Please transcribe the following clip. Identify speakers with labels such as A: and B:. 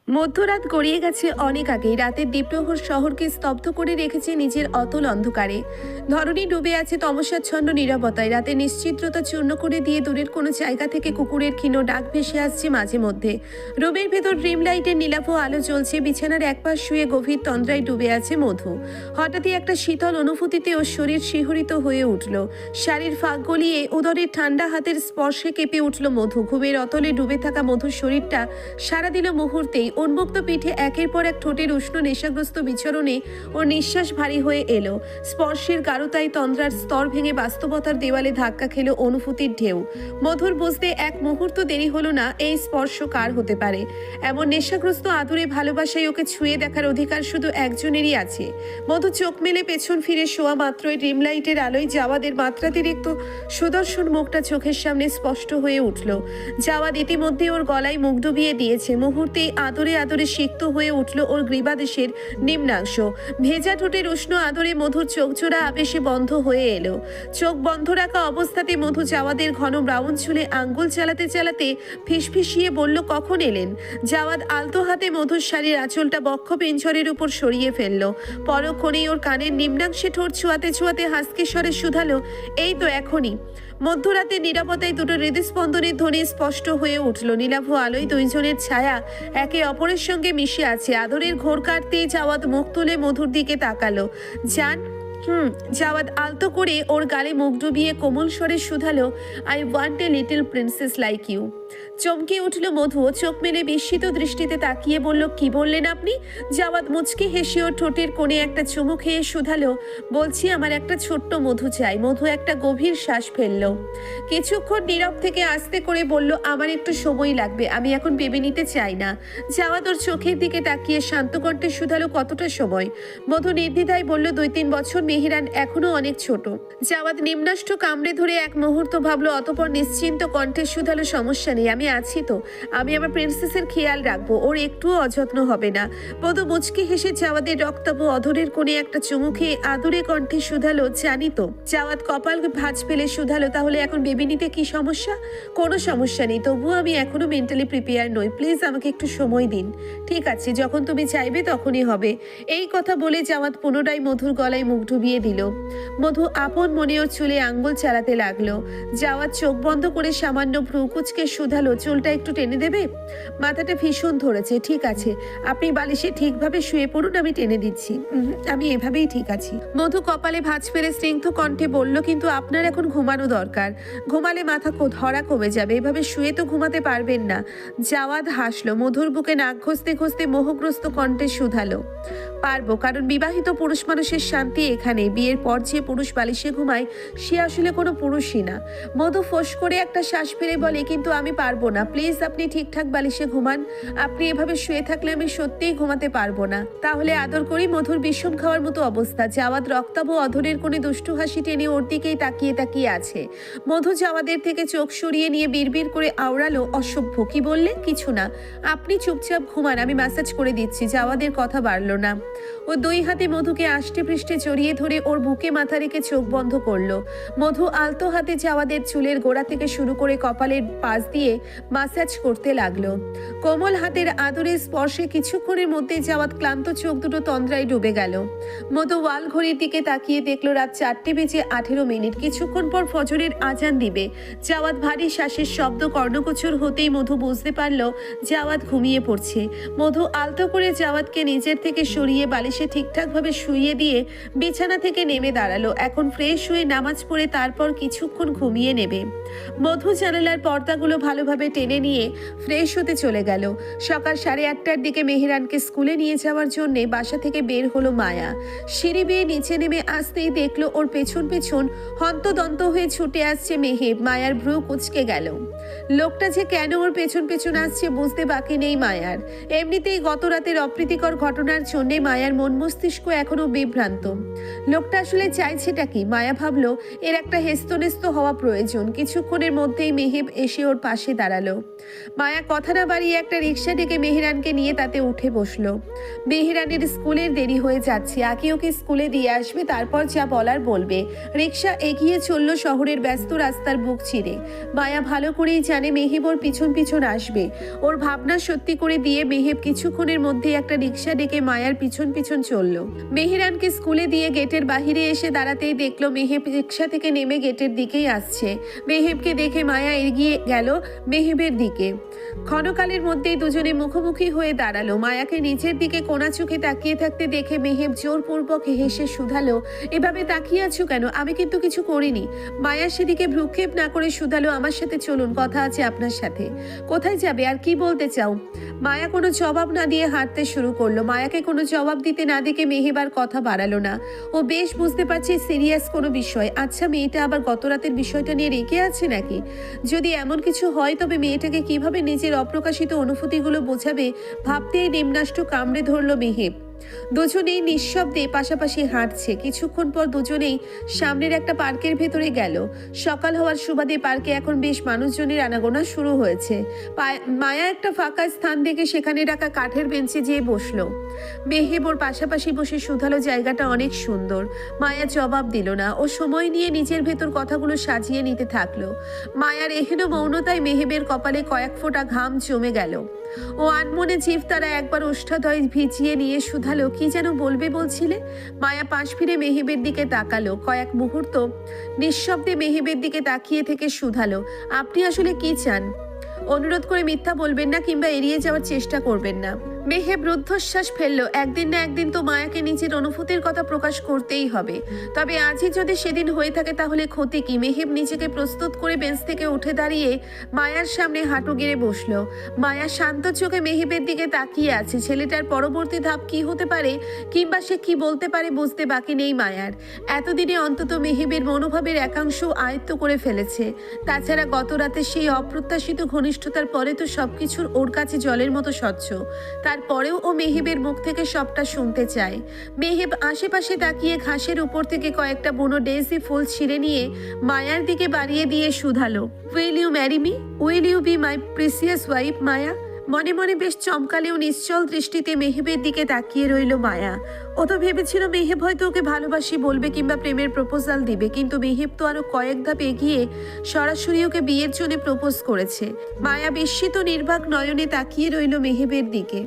A: মধ্যরাত গড়িয়ে গেছে অনেক আগেই। রাতের দ্বীপ্রহর শহরকে স্তব্ধ করে রেখেছে নিজের অতল অন্ধকারে। ধরণী ডুবে আছে তমসাচ্ছন্ন নীরবতায়। রাতের নিশ্চিদ্রতা চূর্ণ করে দিয়ে দূরের কোনো জায়গা থেকে কুকুরের ক্ষীণ ডাক ভেসে আসছে মাঝে মধ্যে। রুমের ভেতর ড্রিম লাইটের নীলাভ আলো জ্বলছে। বিছানার একপাশ শুয়ে গভীর তন্দ্রায় ডুবে আছে মধু। হঠাৎই একটা শীতল অনুভূতিতে ওর শরীর শিহরিত হয়ে উঠল। শাড়ির ফাঁক গলিয়ে উদরের ঠান্ডা হাতের স্পর্শে কেঁপে উঠল মধু। ঘুমের অতলে ডুবে থাকা মধুর শরীরটা সারা দিল মুহূর্তেই। উন্মুক্ত পিঠে একের পর এক ঠোঁটের উষ্ণ নেশাগ্রস্ত বিচরণে ওর নিঃশ্বাস ভারী হয়ে এলো। স্পর্শের গাঢ়তায় তন্দ্রার স্তর ভেঙে বাস্তবতার দেওয়ালে ধাক্কা খেলো অনুভূতির ঢেউ। মধুর বুঝতে এক মুহূর্ত দেরি হলো না এই স্পর্শ কার হতে পারে। এমন নেশাগ্রস্ত আদুরে ভালোবাসায় ওকে ছুঁয়ে দেখার অধিকার শুধু একজনেরই আছে। মধু চোখ মেলে পেছন ফিরে শোয়া মাত্রই ড্রিম লাইটের আলোয় জাওয়াদের মাত্রাতিরিক্ত সুদর্শন মুখটা চোখের সামনে স্পষ্ট হয়ে উঠল। জাওয়াদ ইতিমধ্যে ওর গলায় মুখ ডুবিয়ে দিয়েছে। মুহূর্তেই আদরে আদরে সিক্ত হয়ে উঠল ওর গ্রীবাদেশের নিম্নাংশ। ভেজা ঠোঁটের উষ্ণ আদরে মধুর চোখজোড়া আবেশে বন্ধ হয়ে এলো। চোখ বন্ধ রাখা অবস্থাতে মধু জাওয়াদের ঘন ব্রাউন চুলে আঙ্গুল চালাতে চালাতে ফিসফিসিয়ে বলল, কখন এলেন? জাওয়াদ আলতো হাতে মধুর শাড়ির আঁচলটা বক্ষ পেঞ্ছরের উপর সরিয়ে ফেলল। পরক্ষণেই ওর কানের নিম্নাংশে ঠোঁট ছোঁয়াতে ছোঁয়াতে হাসকে স্বরে শুধালো, এই তো এখনই। মধ্যরাতে নিরাপত্তায় দুটো হৃদস্পন্দনের ধ্বনি স্পষ্ট হয়ে উঠল। নীলাভ আলোয় দুইজনের ছায়া একে অপরের সঙ্গে মিশে আছে। আদরের ঘোর কাটতেই জাওয়াদ মুখ তুলে মধুর দিকে তাকালো। জান। জাওয়াদ আলতো করে ওর গালে মুখ ডুবিয়ে কোমল স্বরে শুধালো, I want a little princess like you. চমকে উঠল মধু। চোখ মেলে বিস্মিত দৃষ্টিতে তাকিয়ে বলল, কি বললেন আপনি? জাওয়াদ মুচকি হেসে ওর ঠোঁটের কোণে একটা চুমু খেয়ে শুধালো, বলছি আমার একটা ছোট্ট মধু চাই। মধু একটা গভীর শ্বাস ফেলল। কিছুক্ষণ নীরব থেকে আস্তে করে বলল, আমার একটু সময় লাগবে, আমি এখন ভেবে নিতে চাই না। জাওয়াদ ওর চোখের দিকে তাকিয়ে শান্ত কণ্ঠে শুধালো, কতটা সময়? মধু নির্দ্বিধায় বলল, 2-3 বছর। মেহেরান এখনো অনেক ছোট। জাওয়াদ নিম্নাষ্ট কামড়ে ধরে এক মুহূর্ত ভাবলো, অতপর নিশ্চিন্ত কণ্ঠে শুধালো, সমস্যা নেই, আমি আছি তো। আমি আমার প্রিন্সেসের খেয়াল রাখবো, ওর একটুও অযত্ন হবে না। মধু মুচকি হেসে জাওয়াদের রক্তাভ অধরের কোণে একটা চুমু খেয়ে আদুরে কণ্ঠে শুধালো, জানি তো। জাওয়াদ কপাল ভাঁজ ফেলে শুধালো, তাহলে এখন বেবি নিতে কি সমস্যা? কোনো সমস্যা নেই, তবুও আমি এখনো মেন্টালি প্রিপেয়ার নই। প্লিজ আমাকে একটু সময় দিন। ঠিক আছে, যখন তুমি চাইবে তখনই হবে। এই কথা বলে জাওয়াদ পুনরায় মধুর গলায় মুখ ডুবিয়ে দিল। মধু আপন মনে ওর চুলে আঙ্গুল চালাতে লাগলো। জাওয়াদ চোখ বন্ধ করে সামান্য ভ্রু কুচকে শুধালো, চুলটা একটু টেনে দেবে? মাথাটা ভীষণ ধরেছে। ঠিক আছে, আপনি বালিশে ঠিকভাবে শুয়ে পড়ুন, আমি টেনে দিচ্ছি। আমি এভাবেই ঠিক আছি। মধু কপালে ভাঁজ ফেলে স্নিগ্ধ কণ্ঠে বলল, কিন্তু আপনার এখন ঘুমানো দরকার। ঘুমালে মাথা ধরা কমে যাবে, এভাবে শুয়ে তো ঘুমাতে পারবেন না। জাওয়াদ হাসলো। মধুর বুকে নাক ঘষতে ঘষতে মোহগ্রস্ত কণ্ঠে শুধালো, পারবো, কারণ বিবাহিত পুরুষ মানুষের শান্তি এখানে। বিয়ের পর যে পুরুষ বালিশে ঘুমায় সে আসলে কোনো পুরুষই না। মধু ফোঁস করে একটা শ্বাস ফেলে বলে, কিন্তু আমি পারবো না। প্লিজ আপনি ঠিকঠাক বালিশে ঘুমান। আপনি এভাবে শুয়ে থাকলে আমি সত্যিই ঘুমাতে পারবো না। তাহলে আদর করি। মধুর বিষম খাওয়ার মতো অবস্থা। জাওয়াদ রক্তাভ অধরের কোণে দুষ্টু হাসি টেনে ওর দিকেই তাকিয়ে তাকিয়ে আছে। মধু জাওয়াদের থেকে চোখ সরিয়ে নিয়ে বিড়বিড় করে আওড়ালো, অসভ্য। কি বললে? কিছু না, আপনি চুপচাপ ঘুমান, আমি ম্যাসাজ করে দিচ্ছি। জাওয়াদের কথা বাড়ল না। ও দুই হাতে মধুকে আষ্টে পৃষ্ঠে জড়িয়ে ধরে ওর বুকে মাথা রেখে চোখ বন্ধ করলো। মধু আলতো হাতে জাওয়াদের চুলের গোড়া থেকে শুরু করে কপালের পাশ দিয়ে মাসাজ করতে লাগলো। কোমল হাতের আদরে স্পর্শে কিছুক্ষণের মধ্যে জাওয়াদ ক্লান্ত চোখ দুটো তন্দ্রায় ডুবে গেল। মধু ওয়াল ঘড়ির দিকে তাকিয়ে দেখলো রাত 4:18। কিছুক্ষণ পর ফজরের আজান দিবে। জাওয়াদ ভারী শ্বাসের শব্দ কর্ণগোচর হতেই মধু বুঝতে পারল জাওয়াদ ঘুমিয়ে পড়ছে। মধু আলতো করে জাওয়াদকে নিজের থেকে সরিয়ে বালিশে ঠিকঠাকভাবে শুইয়ে দিয়ে বিছানা থেকে নেমে দাঁড়ালো। এখন ফ্রেশ হয়ে নামাজ পড়ে তারপর কিছুক্ষণ ঘুমিয়ে নেবে। মধু জানালার পর্দাগুলো ভালোভাবে টেনে নিয়ে ফ্রেশ হতে চলে গেল। সকাল 8:30টার দিকে মেহেরানকে স্কুলে নিয়ে যাওয়ার জন্য বাসা থেকে বের হলো মায়া। সিঁড়ি বেয়ে নিচে নেমে আসতেই দেখলো ওর পেছন পেছন হন্তদন্ত হয়ে ছুটে আসছে মেহেব। মায়ার ভ্রু কুঁচকে গেল। লোকটা যে কেন ওর পেছন পেছন আসছে বুঝতে বাকি নেই মায়ার। এমনিতেই গত রাতের অপ্রীতিকর ঘটনার জন্য মায়ার মন মস্তিষ্ক এখনো বিভ্রান্ত। লোকটা আসলে চাইছেটা কি? মায়া ভাবলো এর একটা হেস্তনেস্ত হওয়া প্রয়োজন। কিছুক্ষণের মধ্যেই মেহেব এসে ওর পাশে দাঁড়ালো। দাঁড়ালো। মায়া কথা না বাড়িয়ে একটা রিক্সা ডেকে মেহেরানকে নিয়ে তাতে উঠে বসলো। মেহেরানের স্কুলের দেরি হয়ে যাচ্ছে, আগে ওকে স্কুলে দিয়ে আসবে, তারপর যা বলার বলবে। রিক্সা এগিয়ে চলল শহরের ব্যস্ত রাস্তার বুক চিরে। মায়া ভালো করেই জানে মেহেব ওর পিছন পিছন আসবে। ওর ভাবনা সত্যি করে দিয়ে মেহেব কিছুক্ষণের মধ্যে একটা রিক্সা ডেকে মায়ার পিছন পিছন চলল। মেহেরানকে স্কুলে দিয়ে গেটের বাহিরে এসে দাঁড়াতেই দেখলো মেহেব রিক্সা থেকে নেমে গেটের দিকেই আসছে। মেহেবকে দেখে মায়া এগিয়ে গেল মেহেবের দিকে। ক্ষণকালের মধ্যেই দুজনে মুখোমুখি হয়ে দাঁড়ালো। মায়াকে নিচের দিকে কোনা চোখে তাকিয়ে থাকতে দেখে মেহেব জোরপূর্বক হেসে শুধালো, এভাবে তাকিয়ে আছো কেন? আমি কিন্তু কিছু করিনি। মায়া সেদিকে ভ্রুক্ষেপ না করে শুধালো, আমার সাথে চলুন, কথা আছে আপনার সাথে। কোথায় যাবে আর কি বলতে চাও? মায়া কোনো জবাব না দিয়ে হাঁটতে শুরু করলো। মায়াকে কোনো জবাব দিতে না দেখে মেহেব আর কথা বাড়ালো না। ও বেশ বুঝতে পারছে সিরিয়াস কোনো বিষয়। আচ্ছা, মেয়েটা আবার গত রাতের বিষয়টা নিয়ে রেগে আছে নাকি? যদি এমন কিছু হয় তবে মেয়েটাকে কিভাবে নিজের অপ্রকাশিত অনুভূতিগুলো বোঝাবে ভাবতেই নিম্নাষ্ট কামড়ে ধরল মেহেব। দুজনেই নিঃশব্দে পাশাপাশি হাঁটছে। কিছুক্ষণ পর দুজনেই সামনের একটা পার্কের ভেতরে গেল। সকাল হওয়ার সুবাদে পার্কে এখন বেশ মানুষজনের আনাগোনা শুরু হয়েছে। মায়া একটা ফাঁকা স্থান দেখে সেখানে রাখা কাঠের বেঞ্চে যেয়ে বসলো। মেহেব ওর পাশাপাশি বসে শুধালো, জায়গাটা অনেক সুন্দর। মায়া জবাব দিল না। ও সময় নিয়ে নিজের ভেতর কথাগুলো সাজিয়ে নিতে থাকলো। মায়ার এহেন মৌনতায় মেহেবের কপালে কয়েক ফোঁটা ঘাম জমে গেল। ও আনমনে জিভ তারা একবার ওষ্ঠাধয় ভিজিয়ে নিয়ে শুধালো, কি যেন বলবে বলছিলে? মায়া পাশ ফিরে মেহেবের দিকে তাকালো। কয়েক মুহূর্ত নিঃশব্দে মেহেবের দিকে তাকিয়ে থেকে শুধালো, আপনি আসলে কি চান? অনুরোধ করে মিথ্যা বলবেন না কিংবা এড়িয়ে যাওয়ার চেষ্টা করবেন না। মেহেব রুদ্ধশ্বাস ফেলল। একদিন না একদিন তো মায়াকে নিজের অনুভূতির কথা প্রকাশ করতেই হবে। তবে আজই যদি সেদিন হয়ে থাকে তাহলে ক্ষতি কি? মেহেব নিজেকে প্রস্তুত করে বেঞ্চ থেকে উঠে দাঁড়িয়ে মায়ার সামনে হাঁটু গেড়ে বসলো। মায়া শান্ত চোখে মেহেবের দিকে তাকিয়ে আছে। ছেলেটার পরবর্তী ধাপ কি হতে পারে কিংবা সে কি বলতে পারে বুঝতে বাকি নেই মায়ার। এতদিনে অন্তত মেহেবের মনোভাবের একাংশ আয়ত্ত করে ফেলেছে। তাছাড়া গত রাতে সেই অপ্রত্যাশিত ঘনিষ্ঠতার পরে তো সবকিছুর ওর কাছে জলের মতো স্বচ্ছ। তারপরেও ও মেহেবের মুখ থেকে সবটা শুনতে চায়। মেহেব আশেপাশে তাকিয়ে ঘাসের উপর থেকে কয়েকটা বুনো ডেইজি ফুল ছিঁড়ে নিয়ে মায়ার দিকে বাড়িয়ে দিয়ে শুধালো, will you marry me? Will you be my precious wife? Maya মনে মনে বেশ চমকালেও নিশ্চল দৃষ্টিতে মেহেবের দিকে তাকিয়ে রইল মায়া। ও তো ভেবেছিল মেহেব হয়তো ওকে ভালোবাসি বলবে কিংবা প্রেমের প্রপোজাল দিবে, কিন্তু মেহেব তো আরো কয়েক ধাপ এগিয়ে সরাসরি ওকে বিয়ের জন্য প্রপোজ করেছে। মায়া বিস্মিত নির্বাক নয়নে তাকিয়ে রইল মেহেবের দিকে।